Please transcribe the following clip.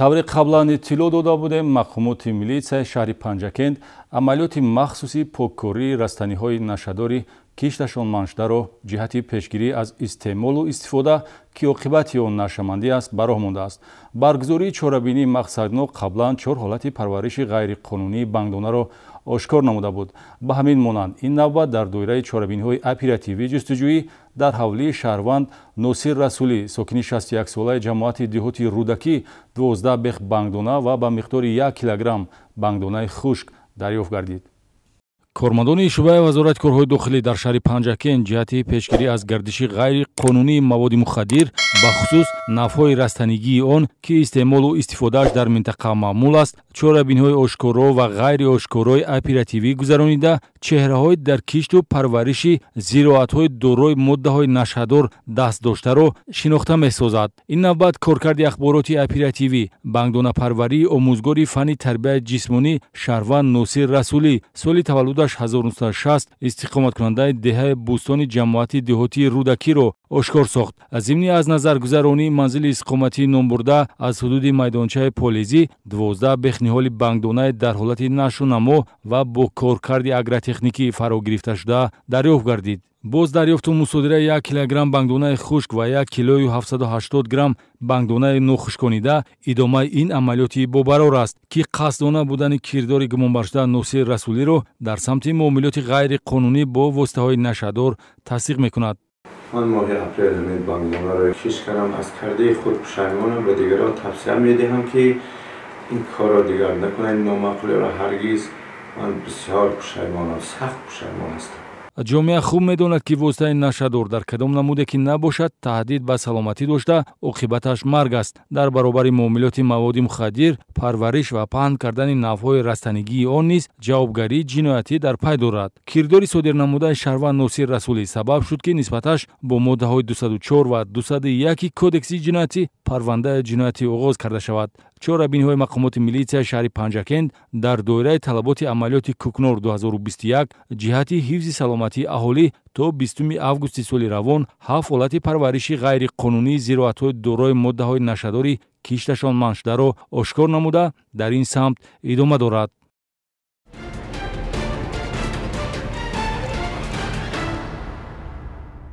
тавре қаблан иттилоъ дода будем мақомоти милитсияи шаҳри Панҷакент амалиёти махсуси поккории растаниҳои нашадори кишташон маншдаро ҷиҳати пешгирӣ аз истеъмолу истифода ки оқибати он нашамандӣ аст ба роҳ мондааст. Баргузории чорабинии мақсаднок қаблан 4 ҳолати парвариши ғайриқонунии бангдонаро ошкор намуда буд. Ба ҳамин монанд ин навбат дар доираи чорабиниҳои оперативии ҷустуҷӯӣ дар ҳавлии шаҳрванд Носир Расулӣ сокини 61-солаи ҷамоати деҳоти Рудакӣ 12 бех бангдона ва ба миқдори 1 килограмм бангдонаи хушк дарёфт гардид. Кормандони шӯъбаи вазорати корҳои дохилӣ дар шаҳри Панҷакент ҷиҳати пешгирӣ аз гардиши ғайриқонунии маводи мухаддир бахусус навъҳои растанигии он ки истеъмолу истифодааш дар минтақа маъмул аст, чорабиниҳои ошкоро ва ғайриошкорои оперативӣ гузаронида чеҳраҳои дар кишту парвариши зироатҳои дорои моддаҳои нашҳадор дастдоштаро шинохта месозад. Ин навбат коркарди ахбороти оперативӣ бангдонапарварии омӯзгори фанни тарбияи ҷисмонӣ шаҳрванд Носир Расулӣ соли таваллудаш 1960 истиқоматкунандаи деҳаи Бӯстони ҷамоати деҳотии Рудакиро ошкор сохт. Зимни аз назаргузаронии манзили истиқоматии номбурда аз ҳудуди майдончаи полизӣ 12 бех ниҳоли бангдонае дар ҳолати нашунамо ва бо коркарди агротехникӣ фарогирифташуда дарёфт гардид. боз дарёфту мусодираи 1 килограмм бангдонаи хушк ва 1 килою 780 грамм бангдонаи нохушконида идомаи ин амалиёти бобарор аст ки қасдона будани кирдори гумонбаршуда Носир Расулиро дар самти муомилоти ғайриқонунӣ бо воситаҳои нашадор тасдиқ мекунад. من ماه اپریل این بانکدارا رو کش کردم از کرده خود پشیمانم و دیگران توصیه میدهم که این کار را دیگر نکنند. نامعقوله را هرگز من بسیار پشیمانم، سخت پشیمان هستم. ҷомеа хуб медонад ки воситаи нашадор дар кадом намуде ки набошад таҳдид ба саломатӣ дошта оқибаташ марг аст. дар баробари муомилоти маводи мухаддир, парвариш ва паҳн кардани навъҳои растанигии он низ ҷавобгарии ҷиноятӣ дар пай дорад. Кирдори содирнамудаи шаҳрванд Носир Расулӣ сабаб шуд ки нисбаташ бо моддаҳои 204 ва 201 кодекси ҷиноятӣ парвандаи ҷиноятӣ оғоз карда шавад. чорабиниҳои мақомоти милитсияи шаҳри Панҷакент дар доираи талаботи амалиёти Кукнор 2021 ҷиҳати ҳифзи саломатии аҳолӣ то 20 августи соли равон 7 ҳолати парвариши ғайриқонунии зироатҳои дорои моддаҳои нашадори кишташон маншдаро ошкор намуда дар ин самт идома дорад.